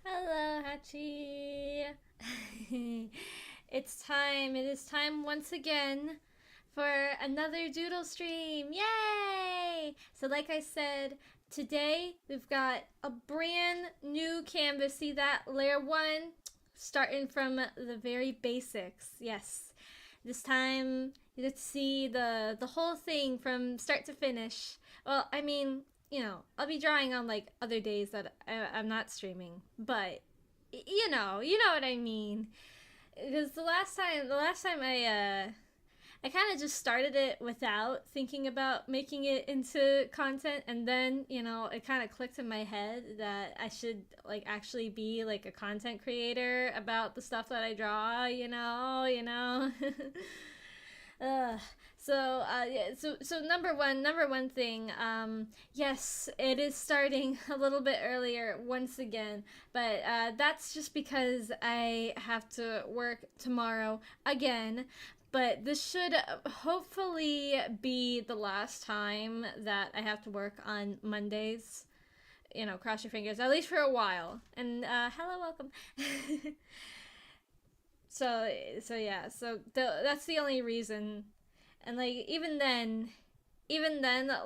Hello, Hachi. It's time. It is time once again for another doodle stream. Yay! So, like I said, today we've got a brand new canvas. See that? Layer 1, starting from the very basics. Yes. This time you get to see the whole thing from start to finish. Well, I mean, I'll be drawing on like other days that I'm not streaming, but you know what I mean. Because the last time I kind of just started it without thinking about making it into content, and then it kind of clicked in my head that I should like actually be like a content creator about the stuff that I draw. Ugh. So number one thing. Yes, it is starting a little bit earlier once again, but that's just because I have to work tomorrow again. But this should hopefully be the last time that I have to work on Mondays. Cross your fingers, at least for a while. And hello, welcome. so yeah, that's the only reason. And like even then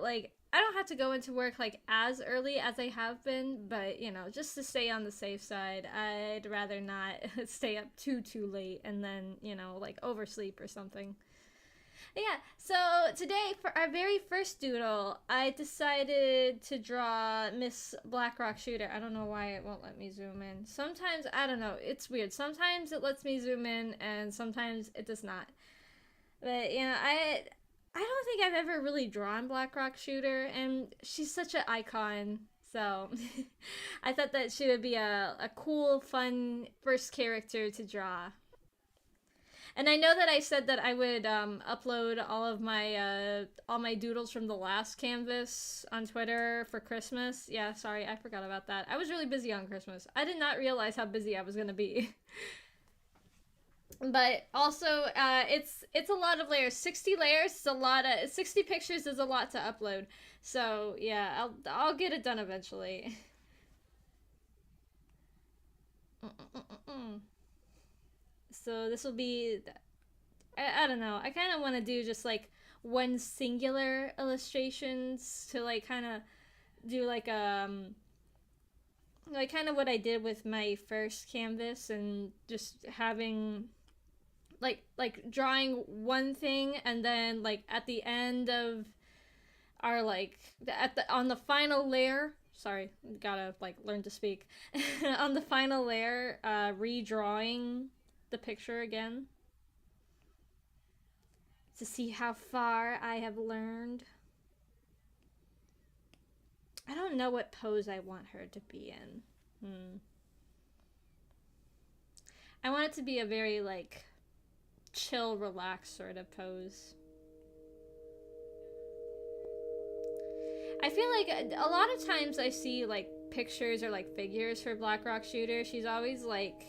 like I don't have to go into work like as early as I have been, but just to stay on the safe side, I'd rather not stay up too late and then like oversleep or something. Yeah, so today for our very first doodle, I decided to draw Miss Blackrock Shooter. I don't know why it won't let me zoom in. Sometimes, I don't know, it's weird. Sometimes it lets me zoom in and sometimes it does not. But, I don't think I've ever really drawn Blackrock Shooter, and she's such an icon. So I thought that she would be a cool, fun first character to draw. And I know that I said that I would upload all my doodles from the last canvas on Twitter for Christmas. Yeah, sorry, I forgot about that. I was really busy on Christmas. I did not realize how busy I was gonna be. But also, it's a lot of layers. 60 layers is a lot of 60 pictures is a lot to upload. So yeah, I'll get it done eventually. So this will be I don't know. I kind of want to do just like one singular illustrations to like kind of do like kind of what I did with my first canvas, and just having like drawing one thing, and then like at the end of our like at the on the final layer, sorry, gotta like learn to speak, on the final layer, redrawing the picture again to see how far I have learned. I don't know what pose I want her to be in. I want it to be a very like chill, relaxed sort of pose. I feel like a lot of times I see like pictures or like figures for Black Rock Shooter. She's always like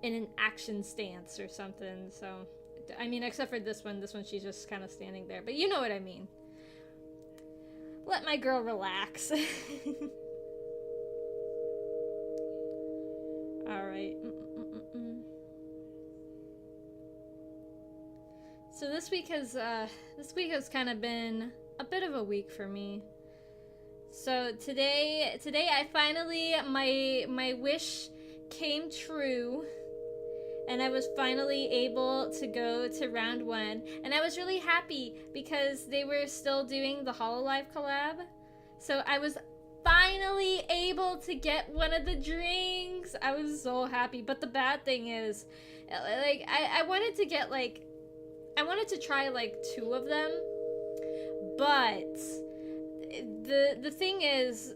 in an action stance or something. So, I mean, except for this one. This one she's just kind of standing there. But you know what I mean. Let my girl relax. Alright. So this week has kind of been a bit of a week for me. So today I finally my wish came true, and I was finally able to go to round 1, and I was really happy because they were still doing the Hololive collab. So I was finally able to get one of the drinks. I was so happy. But the bad thing is, like, I wanted to get like, I wanted to try like 2 of them, but the thing is,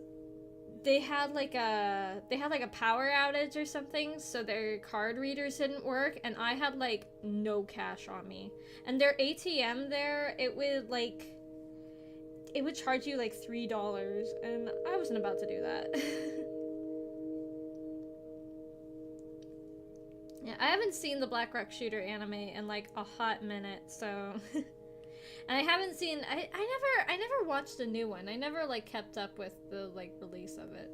they had like a power outage or something, so their card readers didn't work, and I had like no cash on me. And their ATM there, it would charge you like $3, and I wasn't about to do that. Yeah, I haven't seen the Black Rock Shooter anime in like a hot minute, so and I haven't seen I never watched the new one. I never like kept up with the like release of it.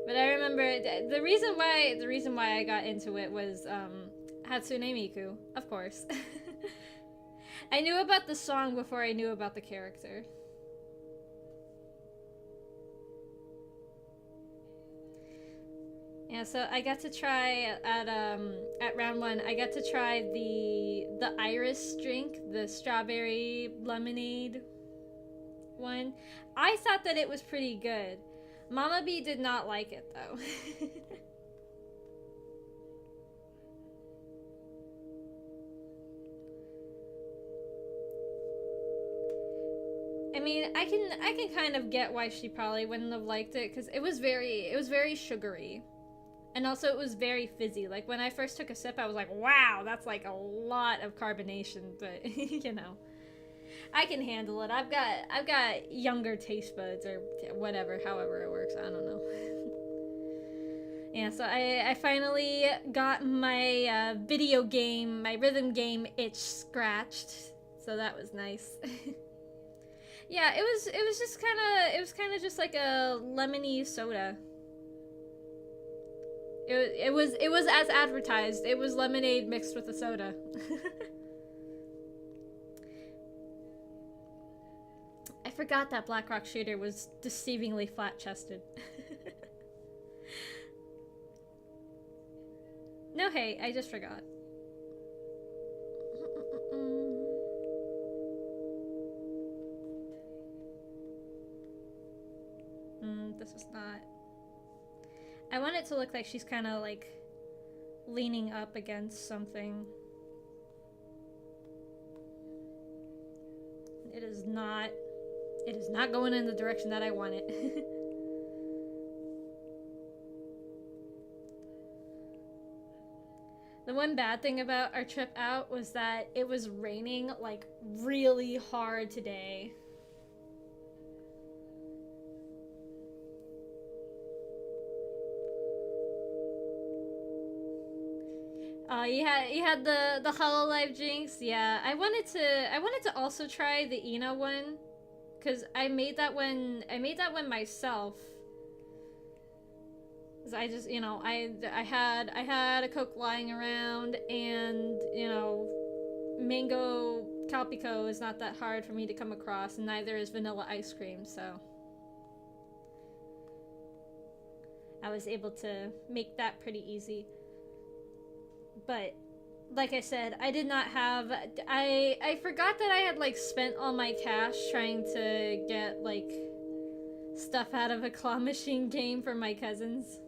But I remember the reason why I got into it was Hatsune Miku, of course. I knew about the song before I knew about the character. Yeah, so I got to try at round 1. I got to try the iris drink, the strawberry lemonade one. I thought that it was pretty good. Mama B did not like it though. I mean, I can kind of get why she probably wouldn't have liked it, because it was very sugary. And also it was very fizzy. Like when I first took a sip, I was like, wow, that's like a lot of carbonation, but you know, I can handle it. I've got younger taste buds or whatever, however it works. I don't know. Yeah, so I finally got my video game, my rhythm game itch scratched. So that was nice. Yeah, it was kind of just like a lemony soda. It was as advertised. It was lemonade mixed with a soda. I forgot that Black Rock Shooter was deceivingly flat-chested. No, hey, I just forgot. This is not... I want it to look like she's kind of like leaning up against something. It is not going in the direction that I want it. The one bad thing about our trip out was that it was raining like really hard today. You had the Hololive drinks. Yeah, I wanted to also try the Ina one, cause I made that one myself. Cause I just, you know, I had a Coke lying around, and you know, mango Calpico is not that hard for me to come across, and neither is vanilla ice cream, so I was able to make that pretty easy. But like I said, I did not have I forgot that I had like spent all my cash trying to get like stuff out of a claw machine game for my cousins.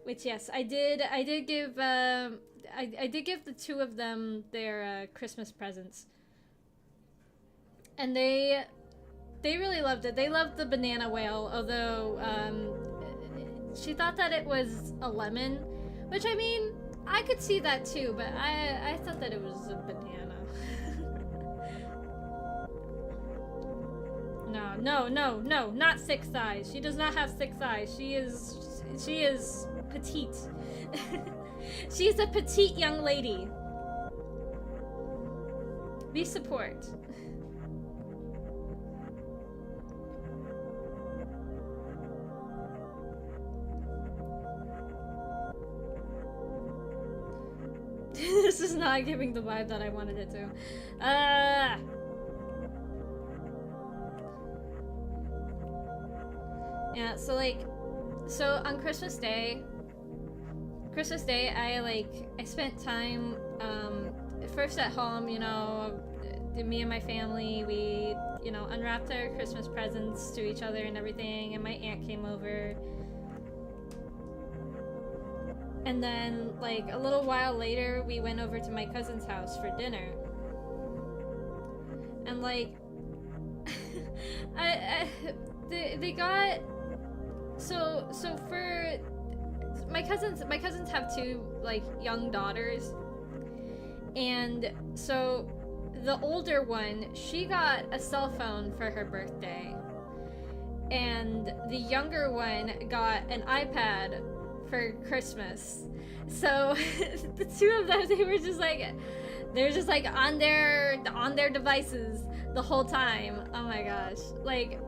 Which, yes, I did give I did give the two of them their Christmas presents. And they really loved it. They loved the banana whale, although she thought that it was a lemon, which, I mean, I could see that too, but I thought that it was a banana. No, not 6 eyes. She does not have 6 eyes. She is petite. She's a petite young lady. We support. This is not giving the vibe that I wanted it to. Yeah, so on Christmas Day, I spent time, first at home, you know, me and my family, we, you know, unwrapped our Christmas presents to each other and everything, and my aunt came over. And then, like, a little while later, we went over to my cousin's house for dinner. And like, they got so for my cousins have two like young daughters, and so the older one, she got a cell phone for her birthday, and the younger one got an iPad for Christmas. So the two of them, they're just like on their devices the whole time. Oh my gosh. Like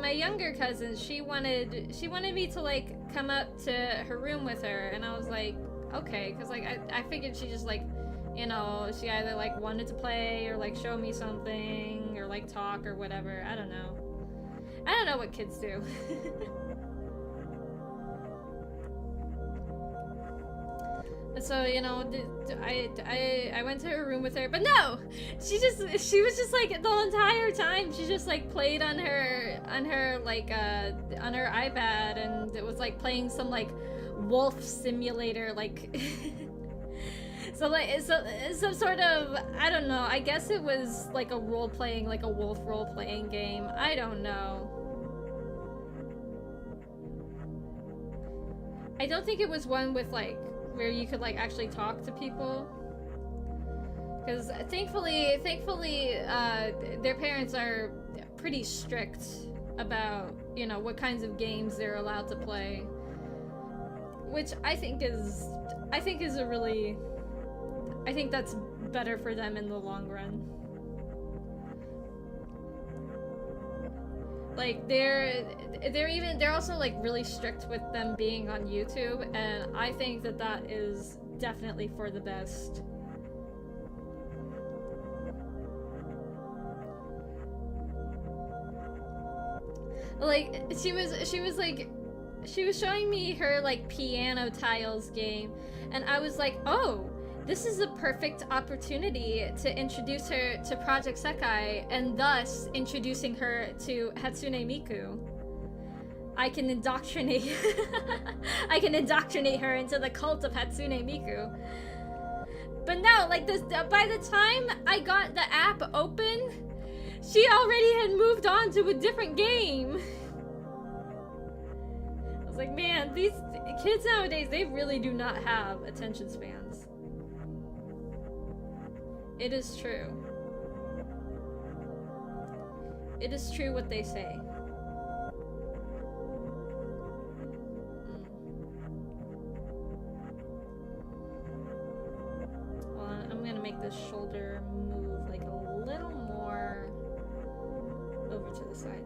my younger cousin, she wanted me to like come up to her room with her, and I was like, okay, because like I figured she just like, you know, she either like wanted to play or like show me something or like talk or whatever. I don't know what kids do. So, you know, I went to her room with her, but no, she was just like the entire time she just like played on her like on her iPad, and it was like playing some like wolf simulator, like so like some sort of, I don't know, I guess it was like a like a wolf role playing game. I don't know. I don't think it was one with like where you could like actually talk to people, because thankfully their parents are pretty strict about, you know, what kinds of games they're allowed to play, which I think that's better for them in the long run. Like they're also like really strict with them being on YouTube, and I think that is definitely for the best. Like she was showing me her like piano tiles game, and I was like, oh, this is a perfect opportunity to introduce her to Project Sekai, and thus introducing her to Hatsune Miku. I can indoctrinate her into the cult of Hatsune Miku. But no, like this, by the time I got the app open, she already had moved on to a different game. I was like, man, these kids nowadays, they really do not have attention spans. It is true. It is true what they say. Well, I'm gonna make this shoulder move like a little more over to the side.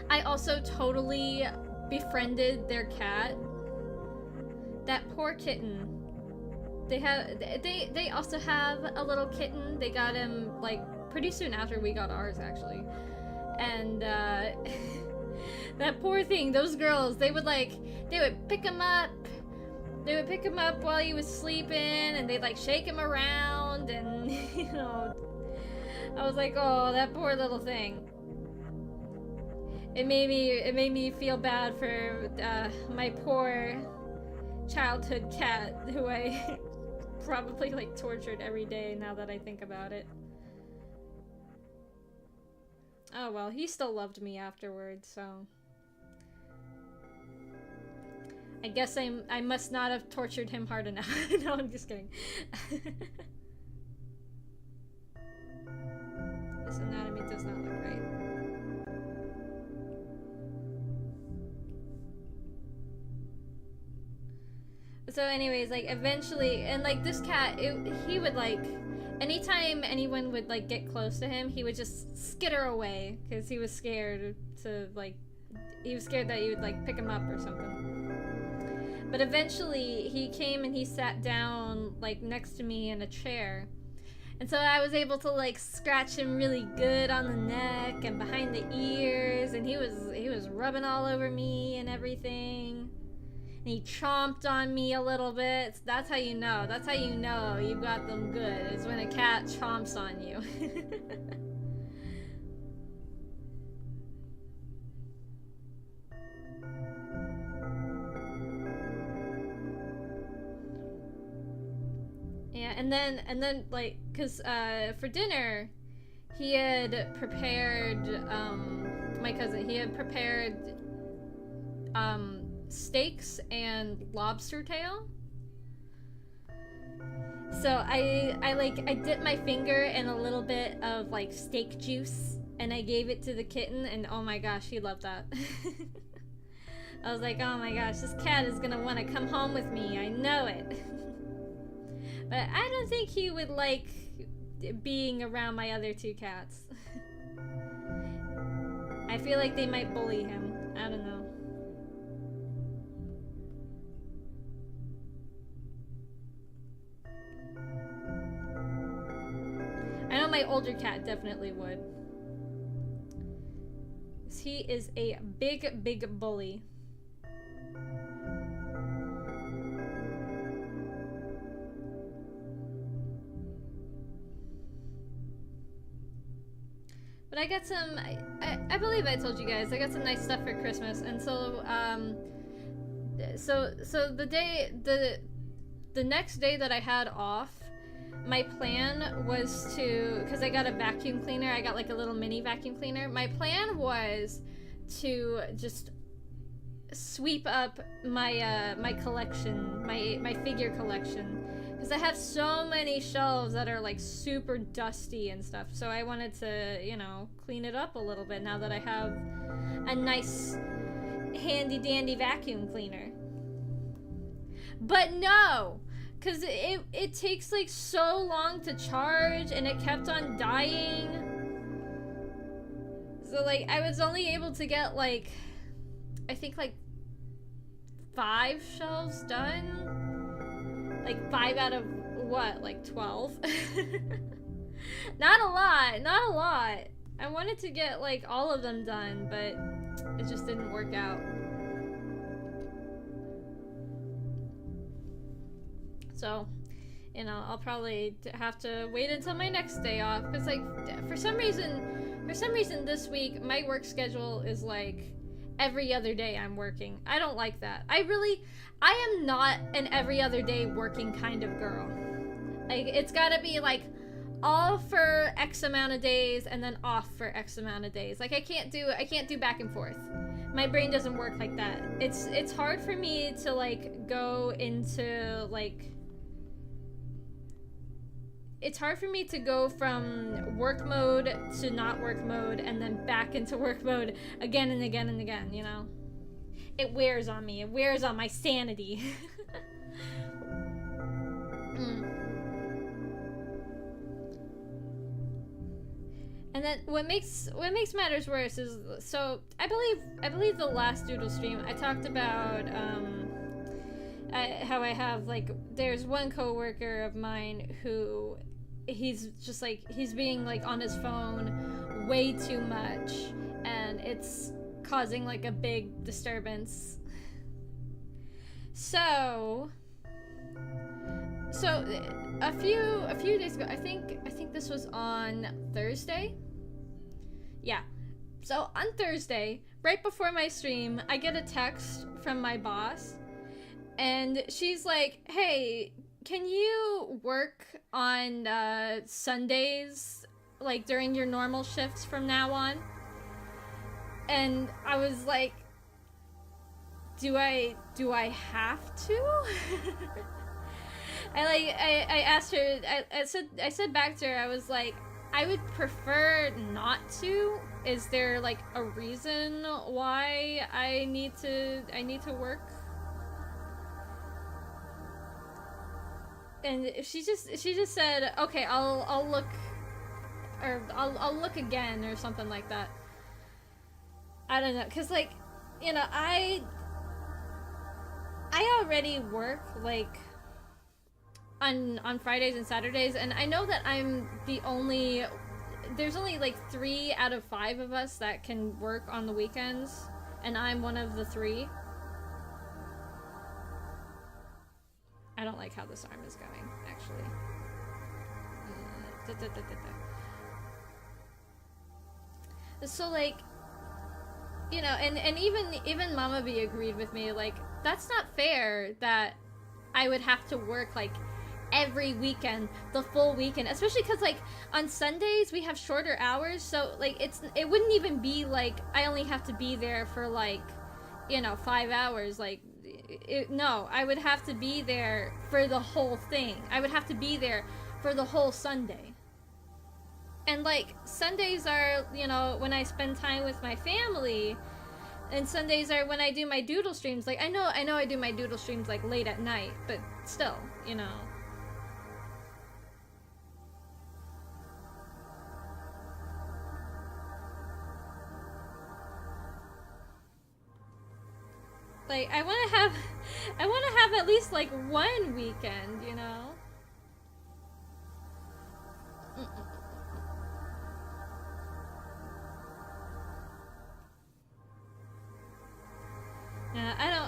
I also totally befriended their cat. That poor kitten. They also have a little kitten. They got him like pretty soon after we got ours, actually. And that poor thing, those girls, they would pick him up. They would pick him up while he was sleeping, and they'd like shake him around, and you know, I was like, oh, that poor little thing. It made me feel bad for my poor childhood cat, who I probably like tortured every day now that I think about it. Oh well, he still loved me afterwards, so I guess I must not have tortured him hard enough. No, I'm just kidding. This anatomy does not look right. So anyways, like eventually, and like this cat, he would like, anytime anyone would like get close to him, he would just skitter away because he was scared that you would like pick him up or something. But eventually he came and he sat down like next to me in a chair. And so I was able to like scratch him really good on the neck and behind the ears, and he was rubbing all over me and everything. And he chomped on me a little bit. So that's how you know. That's how you know you got them good, is when a cat chomps on you. and then like, cause for dinner, he had prepared my cousin. He had prepared steaks and lobster tail. So I dipped my finger in a little bit of like steak juice and I gave it to the kitten, and oh my gosh, he loved that. I was like, oh my gosh, this cat is gonna want to come home with me. I know it. But I don't think he would like being around my other two cats. I feel like they might bully him. I don't know. I know my older cat definitely would. He is a big, big bully. But I got some, I believe I told you guys, I got some nice stuff for Christmas. And so, so the next day that I had off, my plan was to, because I got a vacuum cleaner, I got like a little mini vacuum cleaner. My plan was to just sweep up my my collection, my figure collection, because I have so many shelves that are like super dusty and stuff. So I wanted to, you know, clean it up a little bit now that I have a nice handy dandy vacuum cleaner. But no! Because it takes like so long to charge and it kept on dying. So like I was only able to get like, I think like 5 shelves done. Like 5 out of what, like 12? Not a lot, not a lot. I wanted to get like all of them done, but it just didn't work out. So, you know, I'll probably have to wait until my next day off, because like for some reason this week my work schedule is like every other day I'm working. I don't like that. I am not an every other day working kind of girl. Like it's got to be like off for X amount of days and then off for X amount of days. Like I can't do back and forth. My brain doesn't work like that. It's hard for me to like go into like, it's hard for me to go from work mode to not work mode and then back into work mode again and again and again, you know? It wears on me. It wears on my sanity. And then what makes matters worse is, so I believe the last Doodle stream I talked about how I have like, there's one coworker of mine who he's just like, he's being like on his phone way too much and it's causing like a big disturbance. So a few days ago, I think this was on Thursday. Yeah. So on Thursday, right before my stream, I get a text from my boss and she's like, "Hey, can you work on Sundays, like during your normal shifts from now on?" And I was like, do I have to? I asked her, I said back to her, I was like, I would prefer not to. Is there like a reason why I need to work? And she just said, okay, I'll look, or I'll look again or something like that. I don't know, cause like, you know, I already work like on Fridays and Saturdays, and I know that I'm the only, there's only like 3 out of 5 of us that can work on the weekends, and I'm one of the 3. I don't like how this arm is going, actually. So like, you know, and even Mama B agreed with me, like, that's not fair that I would have to work like every weekend, the full weekend, especially because like on Sundays we have shorter hours, so like it wouldn't even be like I only have to be there for like, you know, 5 hours. Like no, I would have to be there for the whole thing. I would have to be there for the whole Sunday. And like Sundays are, you know, when I spend time with my family, and Sundays are when I do my doodle streams. Like I know I do my doodle streams like late at night, but still, you know. Like I want to have at least like one weekend, you know.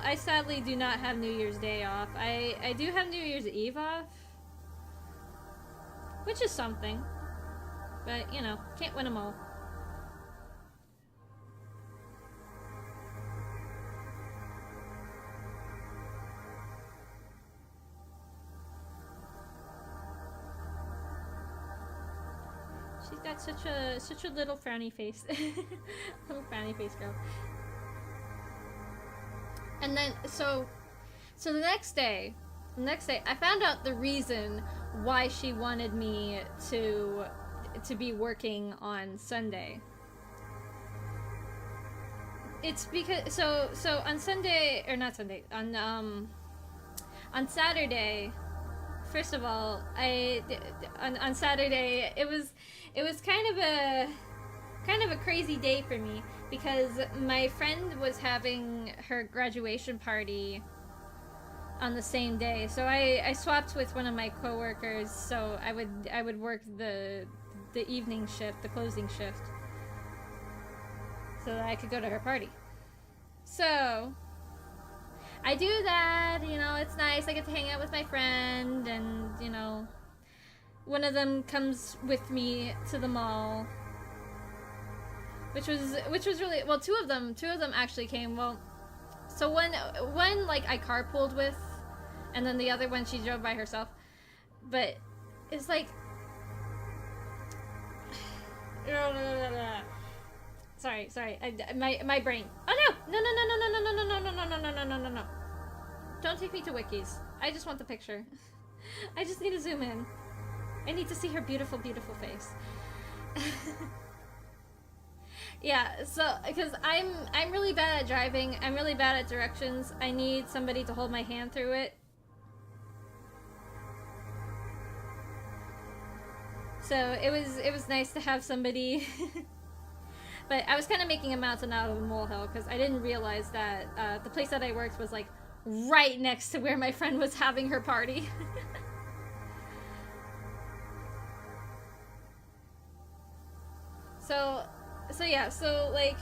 I sadly do not have New Year's Day off. I do have New Year's Eve off, which is something. But, you know, can't win them all. She's got such a little frowny face. Little frowny face girl. And then so the next day I found out the reason why she wanted me to be working on Sunday. It's because so on Sunday, or not Sunday, on Saturday. First of all, on Saturday it was kind of a crazy day for me because my friend was having her graduation party on the same day. So I swapped with one of my coworkers, so I would work the evening shift, the closing shift, so that I could go to her party. So I do that, you know, it's nice. I get to hang out with my friend, and, you know, one of them comes with me to the mall, which was really, well, two of them actually came. Well, so one like I carpooled with, and then the other one she drove by herself. But it's like sorry, my brain. Oh no. Don't take me to wikis. I just want the picture. I just need to zoom in. I need to see her beautiful face. Yeah, so because I'm really bad at driving, I'm really bad at directions. I need somebody to hold my hand through it. So it was nice to have somebody. But I was kind of making a mountain out of a molehill because I didn't realize that the place that I worked was like right next to where my friend was having her party. So yeah, so like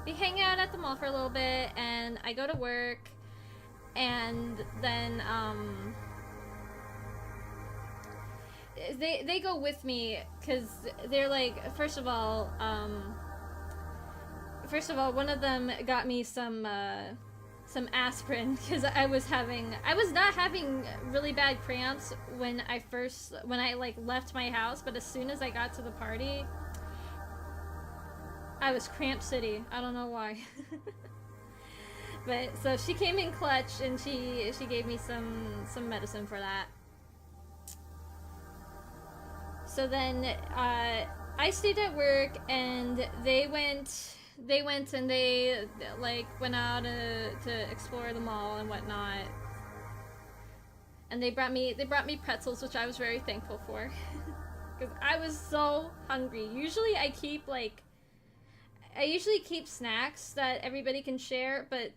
we hang out at the mall for a little bit, and I go to work, and then they go with me because they're like, first of all, one of them got me some aspirin because I was not having really bad cramps when I like left my house, but as soon as I got to the party, I was cramp city. I don't know why. But so she came in clutch, and she gave me some medicine for that. So then I stayed at work, and they went and they like went out to explore the mall and whatnot. And they brought me pretzels, which I was very thankful for, because I was so hungry. Usually I usually keep snacks that everybody can share, but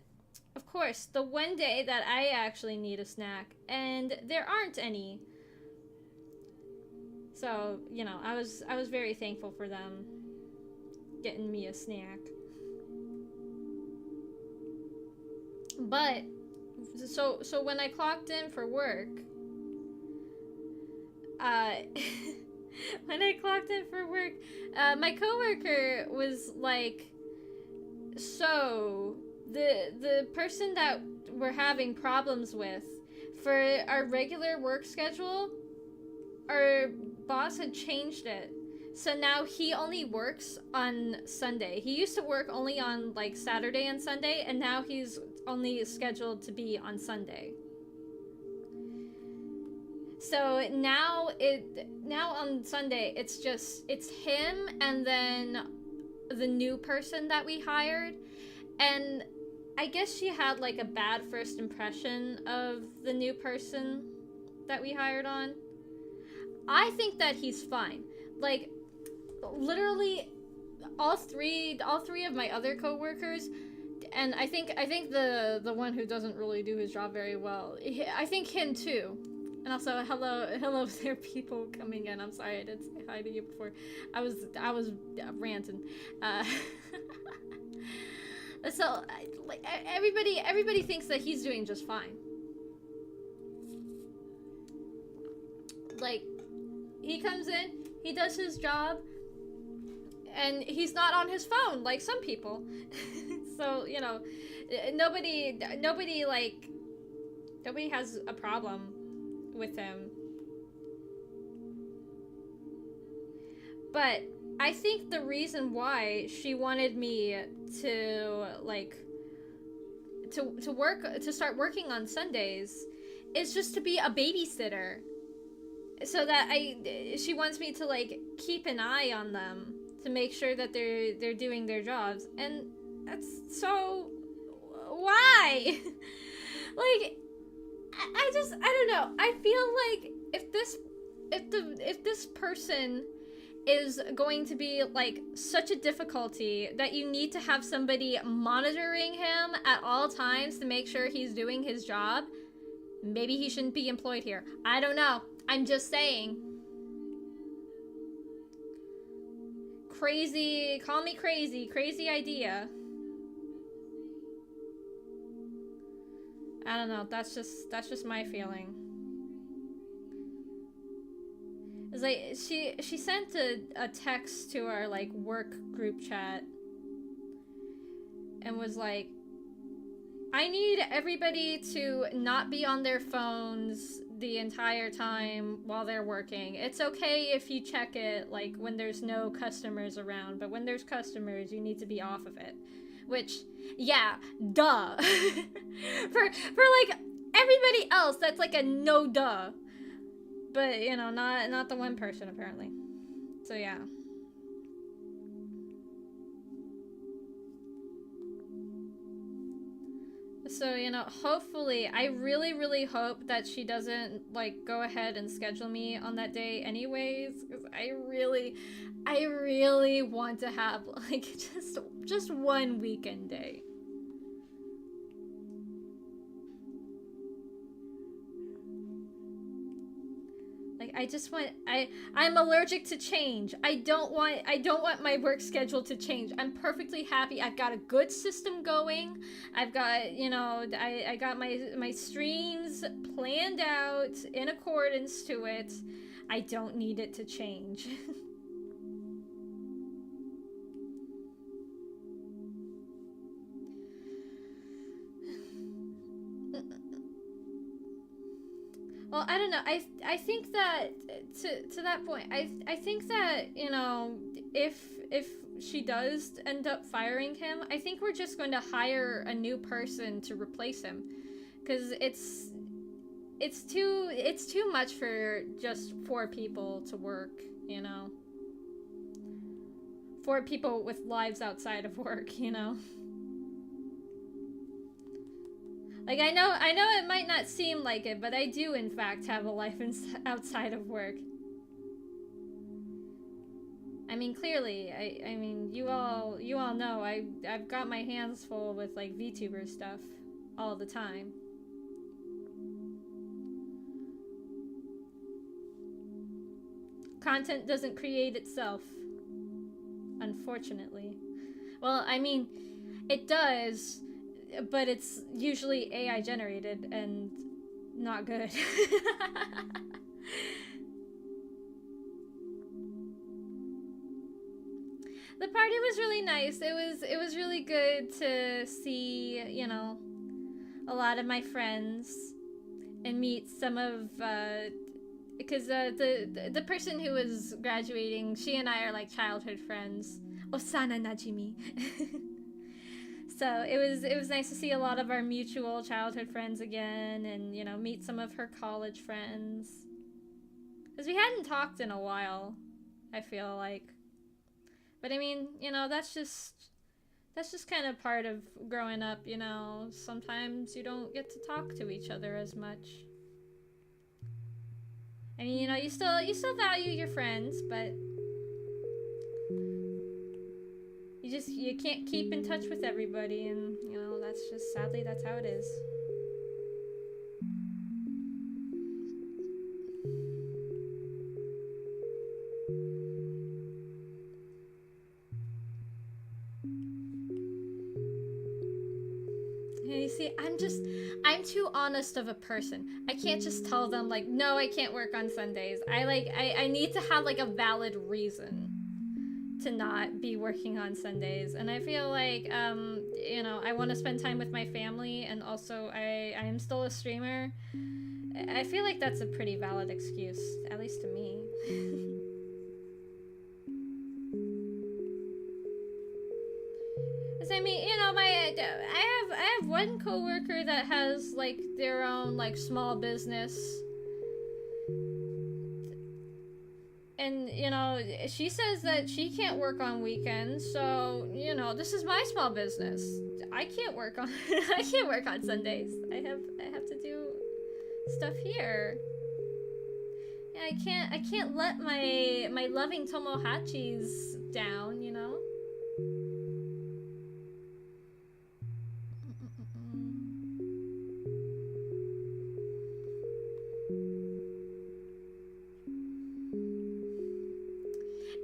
of course, the one day that I actually need a snack, and there aren't any. So, you know, I was very thankful for them getting me a snack. But so when I clocked in for work, my coworker was like, so the person that we're having problems with For our regular work schedule, our boss had changed it. So now he only works on Sunday. He used to work only on like Saturday and Sunday, and now he's only scheduled to be on Sunday. So now on Sunday it's him and then the new person that we hired. And I guess she had like a bad first impression of the new person that we hired on. I think that he's fine. Like, literally all three of my other coworkers, and I think the one who doesn't really do his job very well, I think him too. And also, hello there, people coming in. I'm sorry I didn't say hi to you before. I was ranting. So, like, everybody thinks that he's doing just fine. Like, he comes in, he does his job, and he's not on his phone like some people. So, you know, nobody has a problem with him. But I think the reason why she wanted me to like to start working on Sundays is just to be a babysitter, so that she wants me to like keep an eye on them to make sure that they're doing their jobs. And that's so, why? Like, I don't know. I feel like if this person is going to be like such a difficulty that you need to have somebody monitoring him at all times to make sure he's doing his job, maybe he shouldn't be employed here. I don't know. I'm just saying. Crazy, call me crazy idea. I don't know, that's just my feeling. It's like, she sent a text to our, like, work group chat and was like, I need everybody to not be on their phones the entire time while they're working. It's okay if you check it, like, when there's no customers around, but when there's customers, you need to be off of it. Which, yeah, duh. for like, everybody else, that's like a no duh. But, you know, not the one person, apparently. So, yeah. So, you know, hopefully, I really hope that she doesn't, like, go ahead and schedule me on that day anyways, because I really want to have, like, just one weekend day. Like, I just want, I'm allergic to change. I don't want my work schedule to change. I'm perfectly happy. I've got a good system going. I've got, you know, I got my streams planned out in accordance to it. I don't need it to change. Well, I don't know. I think that to that point, I think that, you know, if she does end up firing him, I think we're just going to hire a new person to replace him, because it's too much for just 4 people to work, you know. 4 people with lives outside of work, you know. Like, I know it might not seem like it, but I do, in fact, have a life outside of work. I mean, clearly, I mean, you all know, I've got my hands full with, like, VTuber stuff all the time. Content doesn't create itself, unfortunately. Well, I mean, it does, but it's usually AI generated and not good. The party was really nice. It was really good to see, you know, a lot of my friends and meet some of because the person who was graduating, she and I are like childhood friends. Osana Najimi. So it was nice to see a lot of our mutual childhood friends again, and you know, meet some of her college friends. Because we hadn't talked in a while, I feel like. But I mean, you know, that's just kind of part of growing up, you know. Sometimes you don't get to talk to each other as much. I mean, you know, you still value your friends, but you can't keep in touch with everybody, and you know, that's just sadly that's how it is. And you see, I'm too honest of a person. I can't just tell them like, no, I can't work on Sundays. I need to have like a valid reason to not be working on Sundays. And I feel like, you know, I want to spend time with my family, and also I am still a streamer. I feel like that's a pretty valid excuse, at least to me. I mean, you know, I have one coworker that has like their own like small business, and you know, she says that she can't work on weekends. So you know, this is my small business. I can't work on I can't work on Sundays. I have to do stuff here. Yeah, I can't let my loving Tomohachis down. You know.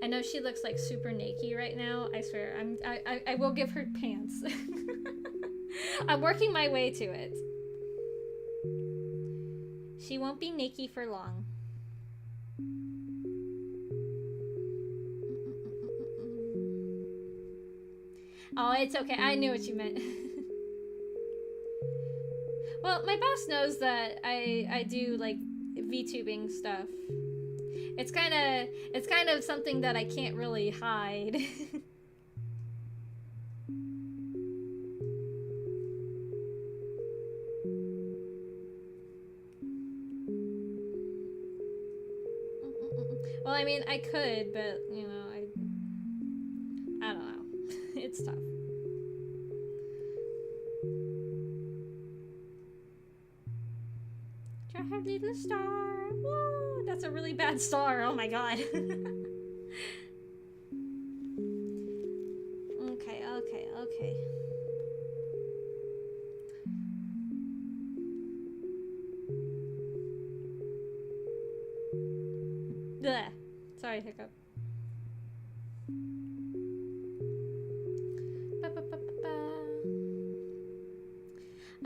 I know she looks like super naked right now. I swear, I will give her pants. I'm working my way to it. She won't be naked for long. Oh, it's okay. I knew what you meant. Well, my boss knows that I do like VTubing stuff. It's kind of something that I can't really hide. Well, I mean, I could, but you know, I don't know. It's tough. Try her little star. Woo! That's a really bad star. Oh my god. Okay. Blech. Sorry, hiccup.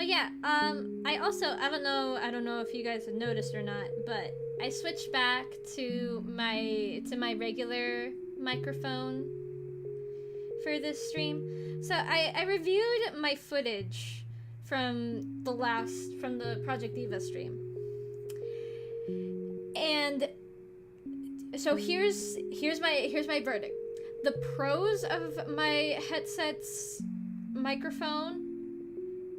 Oh yeah, I don't know if you guys have noticed or not, but I switched back to my regular microphone for this stream. So I reviewed my footage from the Project Diva stream. And so here's my verdict. The pros of my headset's microphone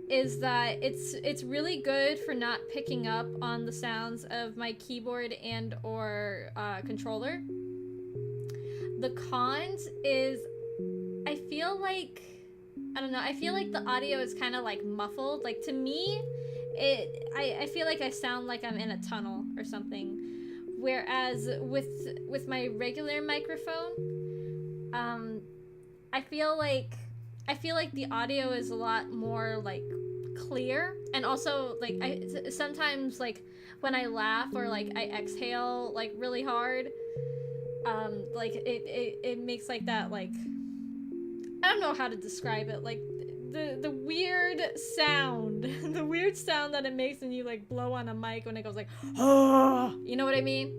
is that it's really good for not picking up on the sounds of my keyboard and or controller. The cons is I feel like the audio is kind of like muffled. Like to me, I feel like I sound like I'm in a tunnel or something. Whereas with my regular microphone, I feel like the audio is a lot more like clear, and also like I sometimes like when I laugh or like I exhale like really hard, like it makes like that, like I don't know how to describe it, like the weird sound the weird sound that it makes when you like blow on a mic when it goes like oh, you know what I mean?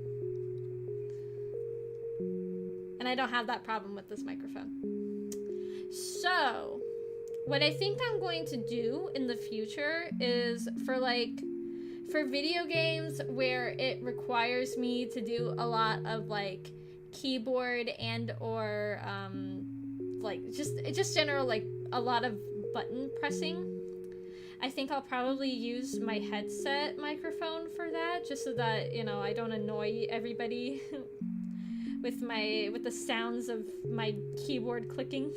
And I don't have that problem with this microphone. So what I think I'm going to do in the future is for for video games where it requires me to do a lot of like keyboard and or like just general like a lot of button pressing, I think I'll probably use my headset microphone for that, just so that, you know, I don't annoy everybody with the sounds of my keyboard clicking.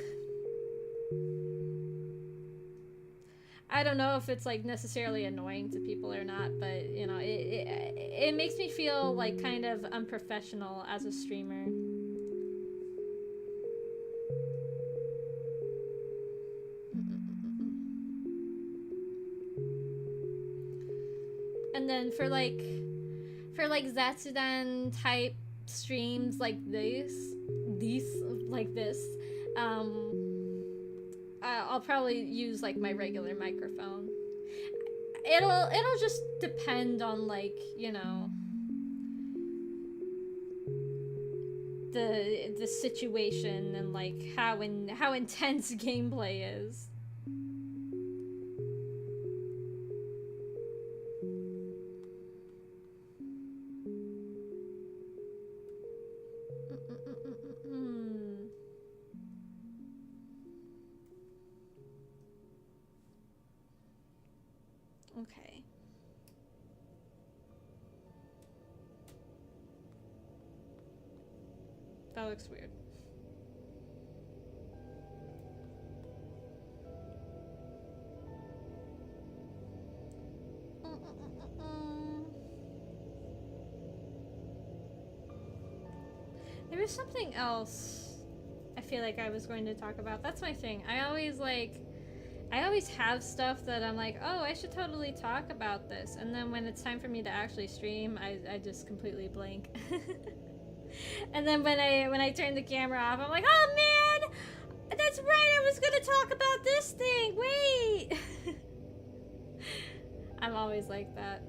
I don't know if it's like necessarily annoying to people or not, but you know, it makes me feel like kind of unprofessional as a streamer. And then for like Zatsudan type streams like this, I'll probably use like my regular microphone. It'll just depend on like, you know, the situation and like how intense gameplay is. Okay. That looks weird. There was something else I feel like I was going to talk about. That's my thing. I always have stuff that I'm like, oh, I should totally talk about this. And then when it's time for me to actually stream, I just completely blank. And then when I turn the camera off, I'm like, oh man, that's right, I was gonna talk about this thing, wait. I'm always like that.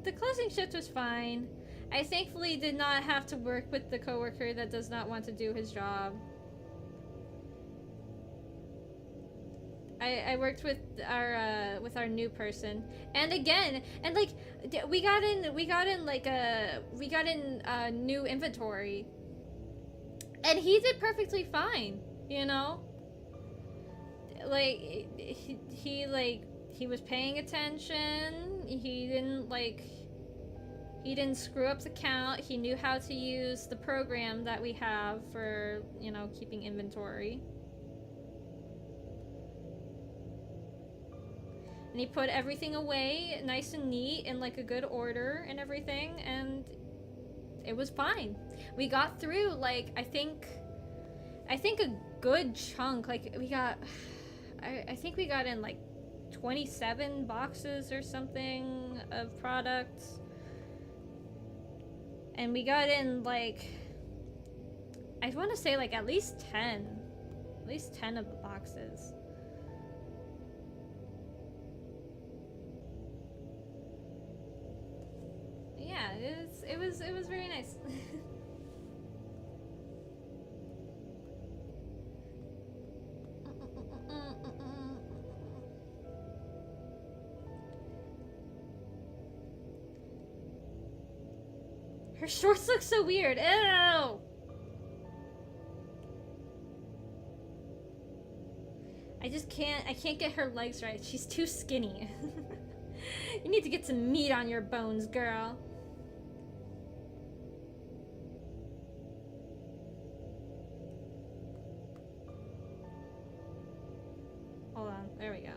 The closing shift was fine. I thankfully did not have to work with the coworker that does not want to do his job. I worked with our new person, and again, and like we got in new inventory, and he did perfectly fine, you know. Like he was paying attention. He didn't screw up the count. He knew how to use the program that we have for, you know, keeping inventory. And he put everything away nice and neat in like a good order and everything, and it was fine. We got through like I think a good chunk. Like we got I think we got in like 27 boxes or something of products. And we got in like, I want to say like at least 10 of the boxes. Yeah, it was very nice. Her shorts look so weird. Ew! I can't get her legs right. She's too skinny. You need to get some meat on your bones, girl. Hold on. There we go.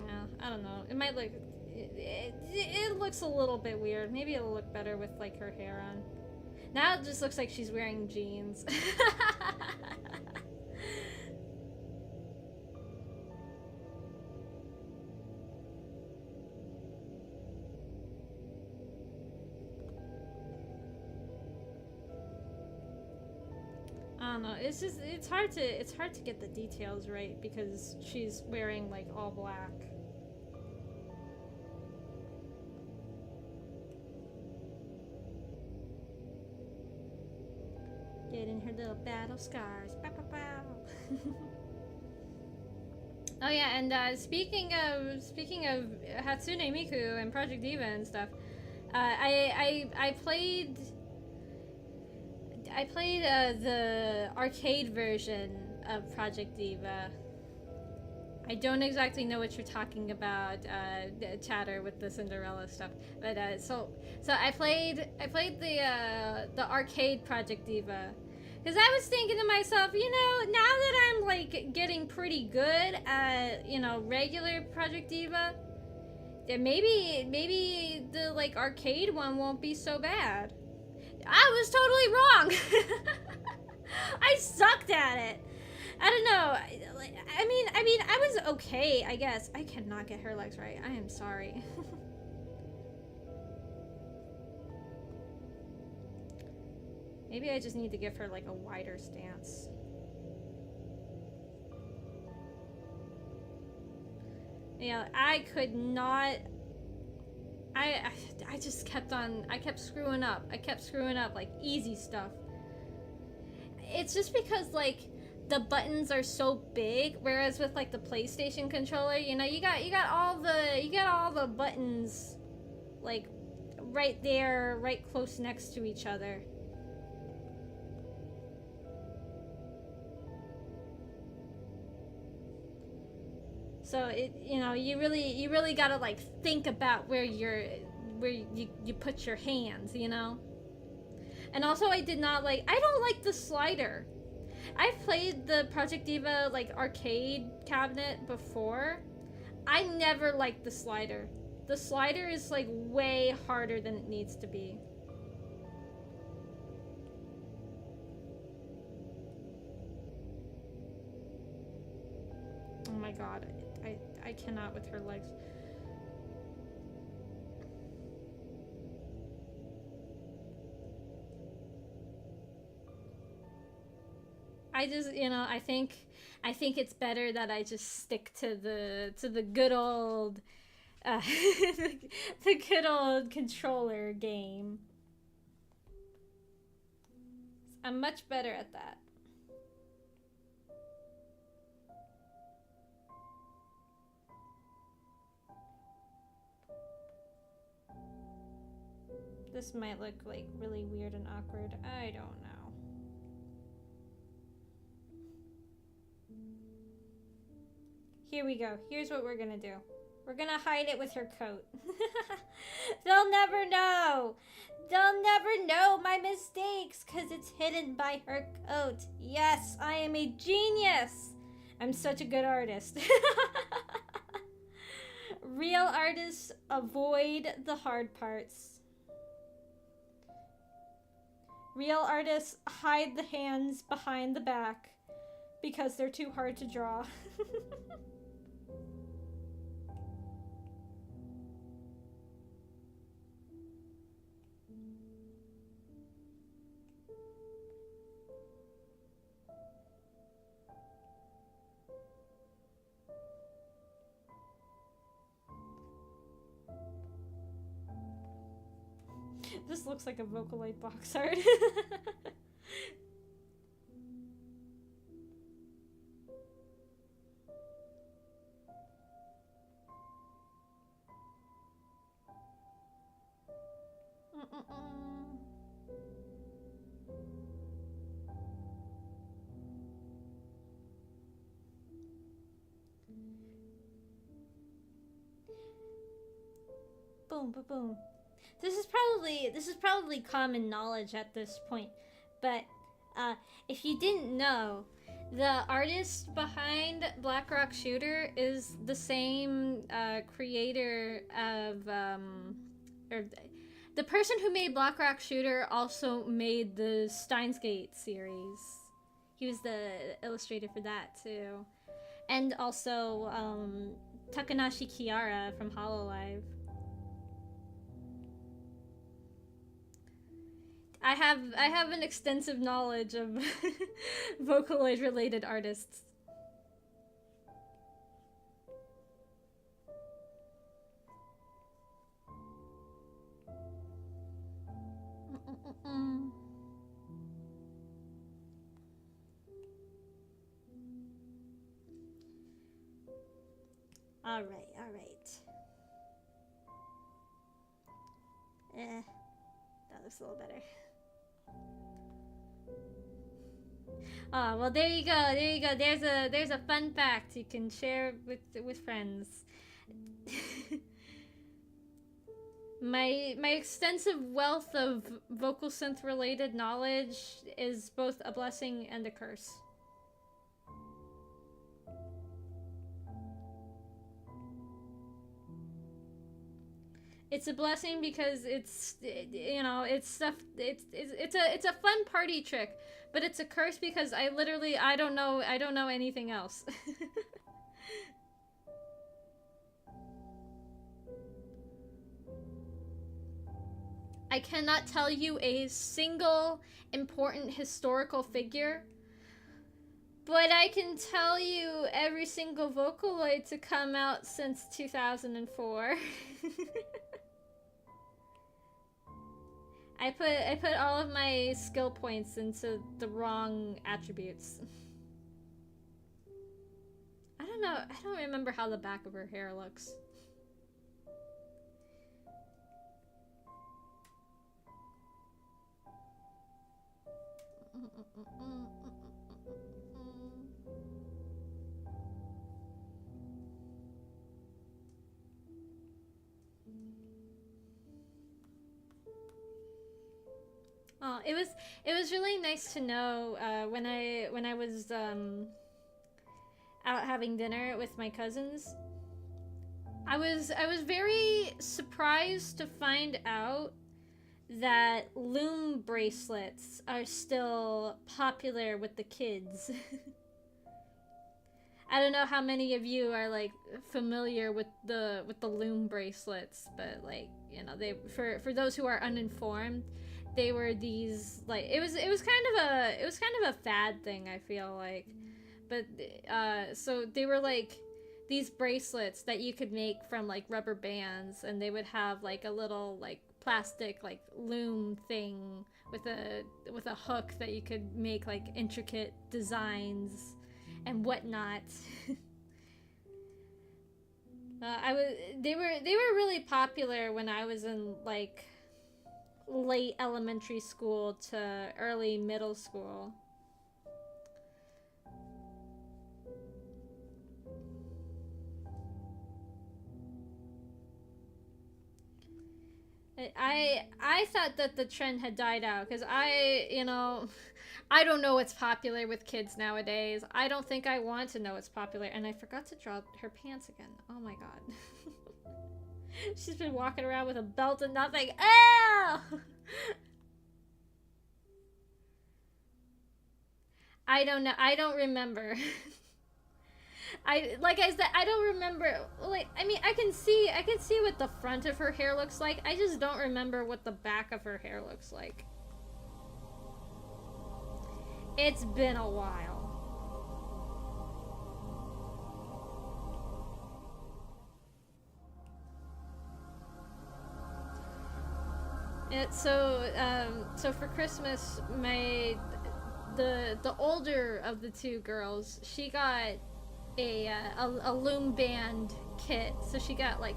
Yeah, I don't know. It might look... It looks a little bit weird. Maybe it'll look better with like her hair on. Now it just looks like she's wearing jeans. I don't know. It's just it's hard to get the details right because she's wearing like all black. Getting her little battle scars. Bow, bow, bow. Oh yeah, and speaking of Hatsune Miku and Project Diva and stuff, I played the arcade version of Project Diva. I don't exactly know what you're talking about, chatter with the Cinderella stuff, but so I played the arcade Project Diva, because I was thinking to myself, now that I'm like getting pretty good at regular Project Diva, then maybe the like arcade one won't be so bad. I was totally wrong. I sucked at it. I don't know. I mean, I was okay, I guess. I cannot get her legs right. I am sorry. Maybe I just need to give her like a wider stance. Yeah, I could not. I just kept on. I kept screwing up. Like easy stuff. It's just because like the buttons are so big, whereas with like the PlayStation controller, you got all the buttons like right there, right close next to each other. So you really gotta like think about where you put your hands, And also I don't like the slider. I've played the Project Diva like arcade cabinet before. I never liked the slider. The slider is like way harder than it needs to be. Oh my god, I cannot with her legs. I just, I think it's better that I just stick to the good old, the good old controller game. I'm much better at that. This might look like really weird and awkward. I don't know. Here we go. Here's what we're gonna do. We're gonna hide it with her coat. They'll never know. They'll never know my mistakes because it's hidden by her coat. Yes, I am a genius. I'm such a good artist. Real artists avoid the hard parts. Real artists hide the hands behind the back because they're too hard to draw. This looks like a Vocaloid box art. Boom, boom, boom. This is probably common knowledge at this point, but if you didn't know, the artist behind Black Rock Shooter is the same creator of or the person who made Black Rock Shooter also made the Steins Gate series. He was the illustrator for that too, and also Takanashi Kiara from Hololive. I have an extensive knowledge of Vocaloid related artists. Alright, alright. That looks a little better. Oh, well, there you go, there you go. There's a fun fact you can share with friends. My extensive wealth of vocal synth related knowledge is both a blessing and a curse. It's a blessing because you know, it's stuff. It's a fun party trick, but it's a curse because I don't know anything else. I cannot tell you a single important historical figure, but I can tell you every single Vocaloid to come out since 2004. I put all of my skill points into the wrong attributes. I don't know. I don't remember how the back of her hair looks. Oh, it was really nice to know when I was out having dinner with my cousins. I was very surprised to find out that loom bracelets are still popular with the kids. I don't know how many of you are like familiar with the loom bracelets, but like, you know, they for those who are uninformed, they were these like it was kind of a fad thing, I feel like. But so they were like these bracelets that you could make from like rubber bands, and they would have like a little like plastic like loom thing with a hook that you could make like intricate designs and whatnot. They were really popular when I was in like late elementary school to early middle school. I thought that the trend had died out because you know, I don't know what's popular with kids nowadays. I don't think I want to know what's popular. And I forgot to draw her pants again. Oh my god. She's been walking around with a belt and nothing. Ew! I don't know. I don't remember. Like I said, I don't remember. Like, I mean, I can see what the front of her hair looks like. I just don't remember what the back of her hair looks like. It's been a while. So for Christmas, the older of the two girls, she got a loom band kit. So she got like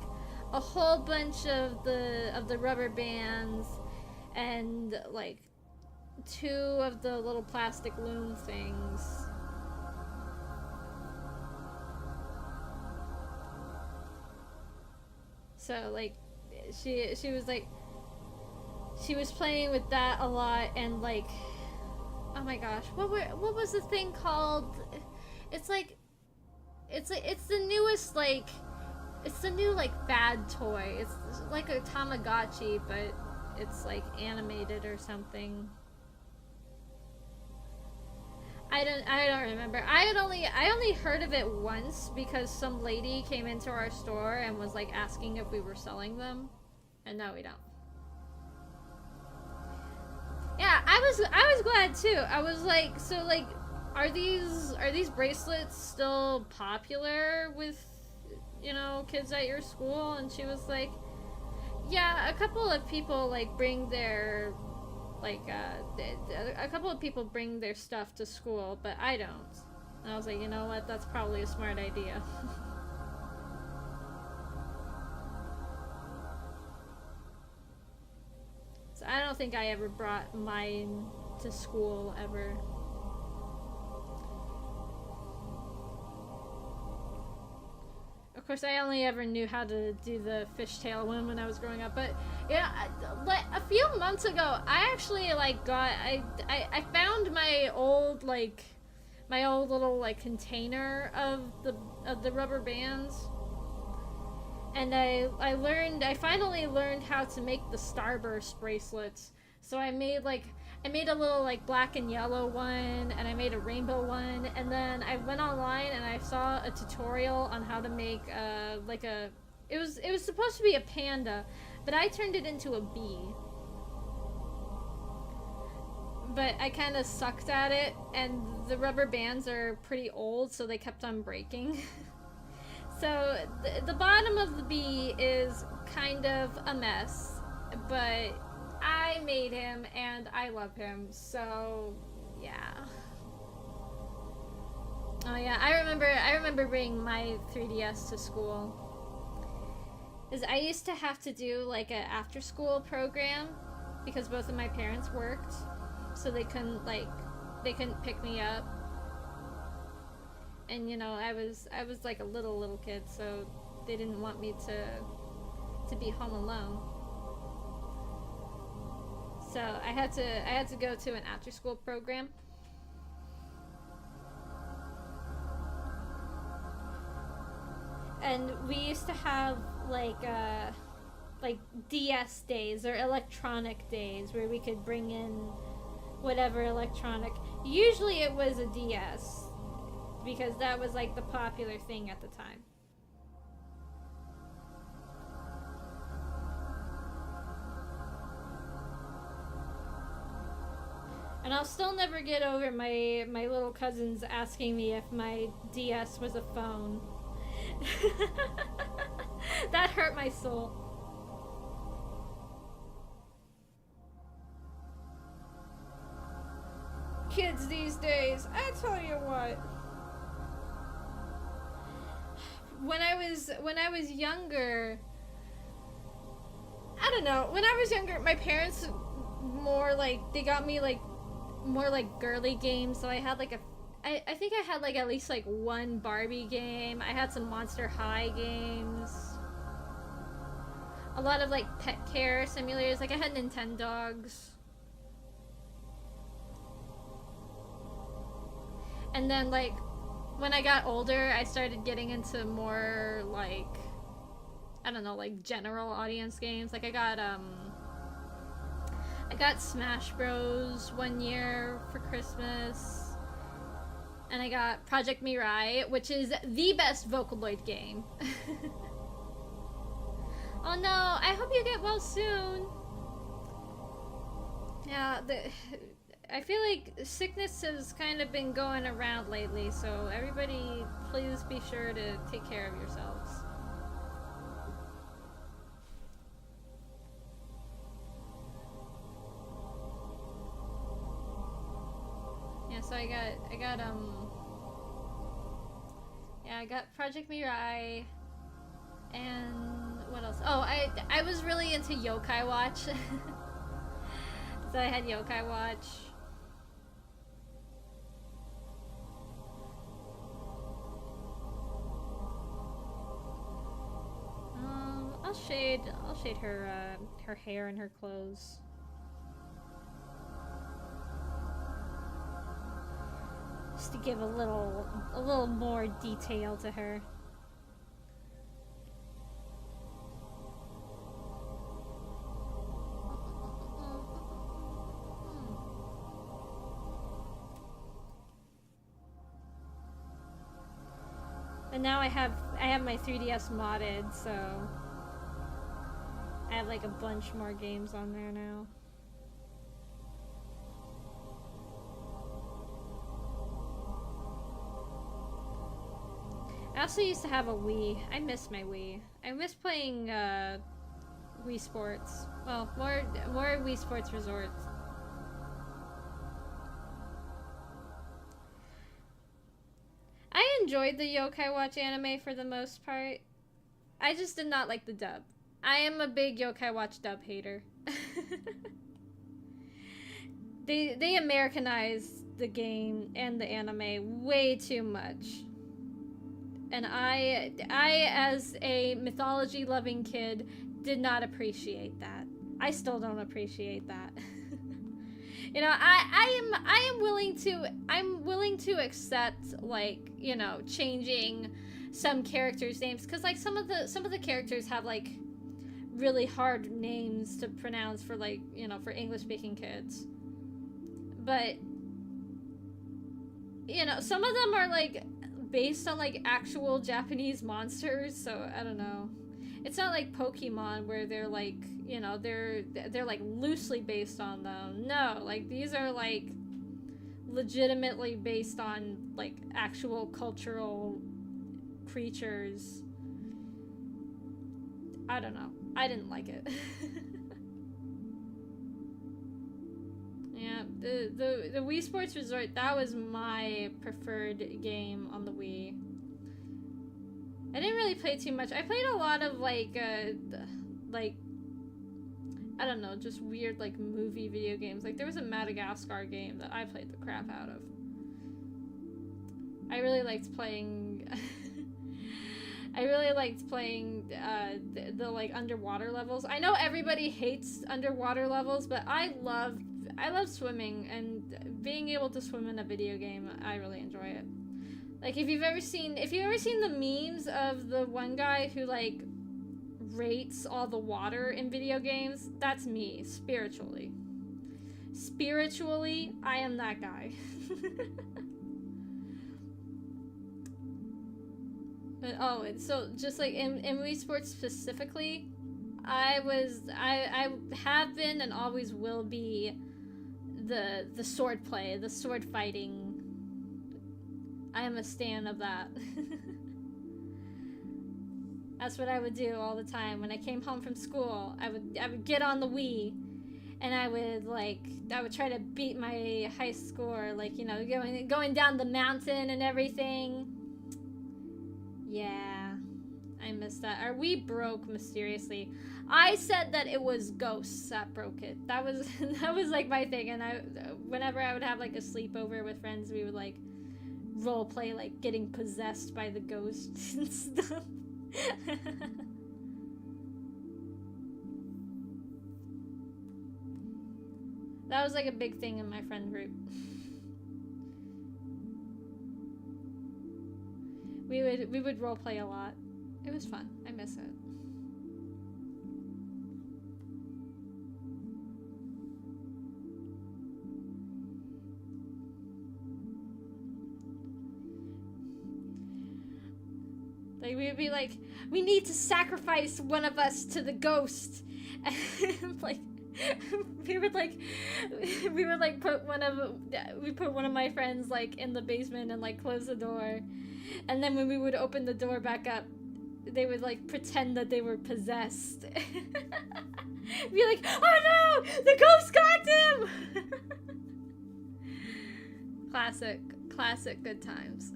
a whole bunch of the rubber bands and like 2 of the little plastic loom things. So like she was like she was playing with that a lot, and like, oh my gosh, what was the thing called? It's the newest like, it's the new like fad toy. It's like a Tamagotchi, but it's like animated or something. I don't remember. I only heard of it once because some lady came into our store and was like asking if we were selling them, and no, we don't. Yeah, I was glad too. I was like, so like, are these bracelets still popular with, you know, kids at your school? And she was like, yeah, a couple of people like bring their like a couple of people bring their stuff to school, but I don't. And I was like, you know what? That's probably a smart idea. think I ever brought mine to school ever. Of course, I only ever knew how to do the fishtail one when I was growing up. But yeah, like a few months ago, I actually like I found my old little like container of the rubber bands, and I finally learned how to make the Starburst bracelets. So I made a little like black and yellow one, and I made a rainbow one, and then I went online and I saw a tutorial on how to make it was supposed to be a panda, but I turned it into a bee. But I kind of sucked at it, and the rubber bands are pretty old, so they kept on breaking. So the bottom of the bee is kind of a mess, but I made him and I love him, so yeah. Oh yeah, I remember bringing my 3DS to school. Is I used to have to do like an after school program because both of my parents worked, so they couldn't pick me up. And you know, I was like a little kid, so they didn't want me to be home alone. So I had to go to an after school program. And we used to have like DS days or electronic days where we could bring in whatever electronic. Usually it was a DS because that was like the popular thing at the time. And I'll still never get over my little cousins asking me if my DS was a phone. That hurt my soul. Kids these days, I tell you what. When I was younger, I don't know. When I was younger, my parents they got me more like girly games. So I had I think I had at least one Barbie game. I had some Monster High games. A lot of pet care simulators. I had Nintendogs. And then when I got older, I started getting into more I don't know, general audience games. I got Smash Bros. One year for Christmas. And I got Project Mirai, which is the best Vocaloid game. Oh no, I hope you get well soon. Yeah, I feel like sickness has kind of been going around lately, so everybody please be sure to take care of yourselves. Yeah, so I got Project Mirai, and what else? Oh, I was really into Yokai Watch. So I had Yokai Watch. I'll shade her hair and her clothes. Just to give a little more detail to her. And now I have my 3DS modded, so I have a bunch more games on there now. I also used to have a Wii. I miss my Wii. I miss playing Wii Sports. Well, more Wii Sports Resort. I enjoyed the Yokai Watch anime for the most part. I just did not like the dub. I am a big Yokai Watch dub hater. they Americanized the game and the anime way too much. And I as a mythology loving kid did not appreciate that. I still don't appreciate that. You know, I'm willing to accept, like, you know, changing some characters' names, because like some of the characters have like really hard names to pronounce for, like, you know, for English speaking kids. But you know, some of them are like based on like actual Japanese monsters, so I don't know. It's not like Pokemon where they're like, you know, they're like loosely based on them. No, like these are like legitimately based on like actual cultural creatures. I don't know. I didn't like it. Yeah, the Wii Sports Resort, that was my preferred game on the Wii. I didn't really play too much. I played a lot of like I don't know, just weird like movie video games. Like there was a Madagascar game that I played the crap out of. I really liked playing the like underwater levels. I know everybody hates underwater levels, but I love swimming, and being able to swim in a video game, I really enjoy it. Like if you've ever seen the memes of the one guy who like rates all the water in video games, that's me spiritually. Spiritually, I am that guy. But oh, so just like in Wii Sports specifically, I have been and always will be the sword play, the sword fighting. I am a stan of that. That's what I would do all the time. When I came home from school, I would get on the Wii, and I would try to beat my high score, like, you know, going down the mountain and everything. Yeah, I missed that. Our Wii broke mysteriously. I said that it was ghosts that broke it. That was like my thing. And whenever I would have like a sleepover with friends, we would like role play like getting possessed by the ghosts and stuff. That was like a big thing in my friend group. We would role play a lot. It was fun. I miss it. Like we would be like, we need to sacrifice one of us to the ghost, and like we would put one of my friends like in the basement and like close the door, and then when we would open the door back up, they would like pretend that they were possessed. Be like, oh no, the ghost got him. Classic good times.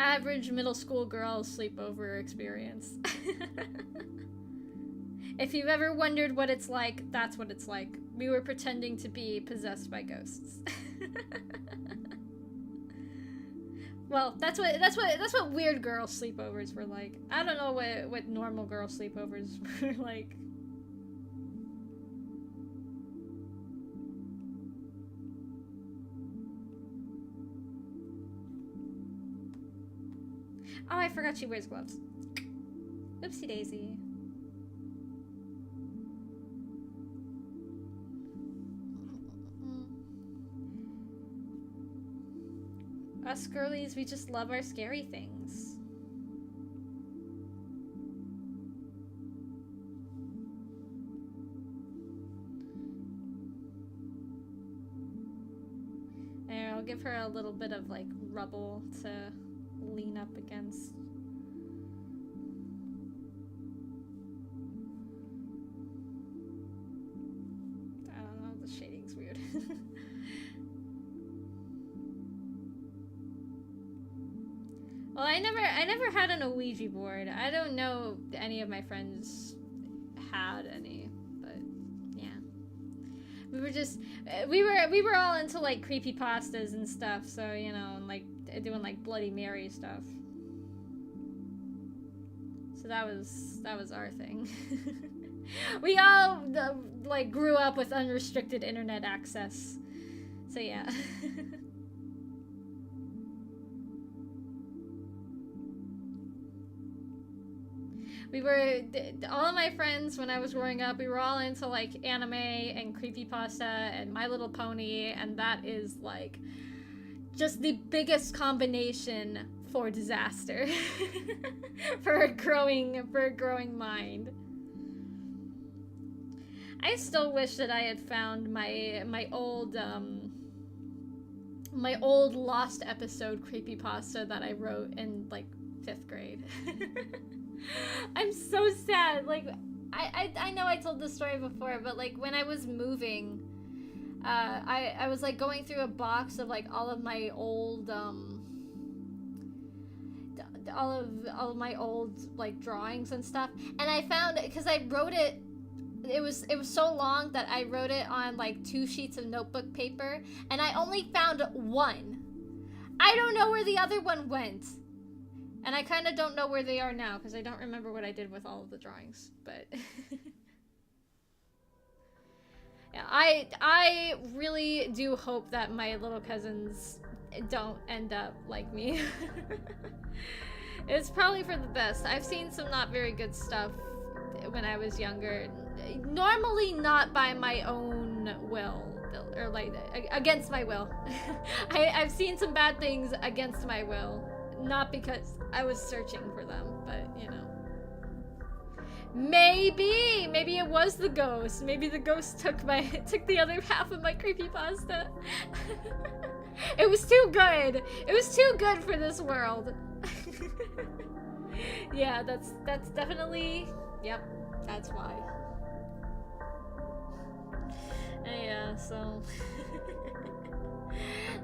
Average middle school girl sleepover experience. If you've ever wondered what it's like, that's what it's like. We were pretending to be possessed by ghosts. Well, that's what weird girl sleepovers were like. I don't know what normal girl sleepovers were like. Oh, I forgot she wears gloves. Oopsie daisy. Us girlies, we just love our scary things. There, I'll give her a little bit of like rubble to lean up against. I don't know, the shading's weird. Well, I never had an Ouija board. I don't know if any of my friends had any, but yeah. We were just, we were all into like creepypastas and stuff, so, you know, and like doing like Bloody Mary stuff. So that was our thing. We all like grew up with unrestricted internet access. So yeah. We were, all of my friends when I was growing up, we were all into like anime and creepypasta and My Little Pony, and that is like just the biggest combination for disaster for a growing mind. I still wish that I had found my old lost episode creepypasta that I wrote in like 5th grade. I'm so sad. Like, I know I told this story before, but like when I was moving, I was like going through a box of like all of my old my old like drawings and stuff, and I found it because I wrote it. It was so long that I wrote it on like 2 sheets of notebook paper, and I only found one. I don't know where the other one went. And I kind of don't know where they are now, because I don't remember what I did with all of the drawings, but... yeah, I really do hope that my little cousins don't end up like me. It's probably for the best. I've seen some not very good stuff when I was younger. Normally not by my own will, or like, against my will. I've seen some bad things against my will. Not because I was searching for them, but, you know. Maybe it was the ghost. Maybe the ghost took the other half of my creepypasta. It was too good. It was too good for this world. Yeah, that's definitely, yep, that's why. Yeah, so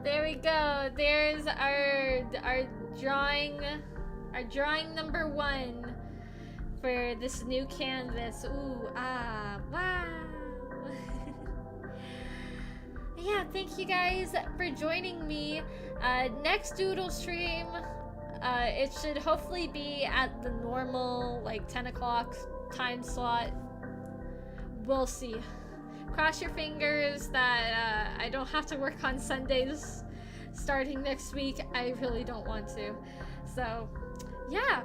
there we go. There's our drawing number 1 for this new canvas. Ooh, ah, wow. Yeah, thank you guys for joining me. Next doodle stream, it should hopefully be at the normal like 10 o'clock time slot. We'll see. Cross your fingers that I don't have to work on Sundays starting next week. I really don't want to. So, yeah.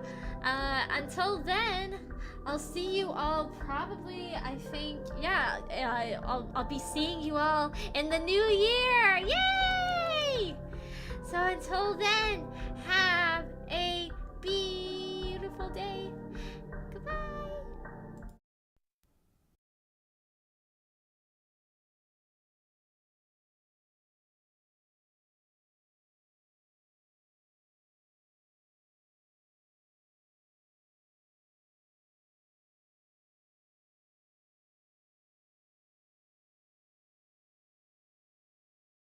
Until then, I'll see you all probably, I think, yeah, I'll be seeing you all in the new year. Yay! So until then, have a beautiful day.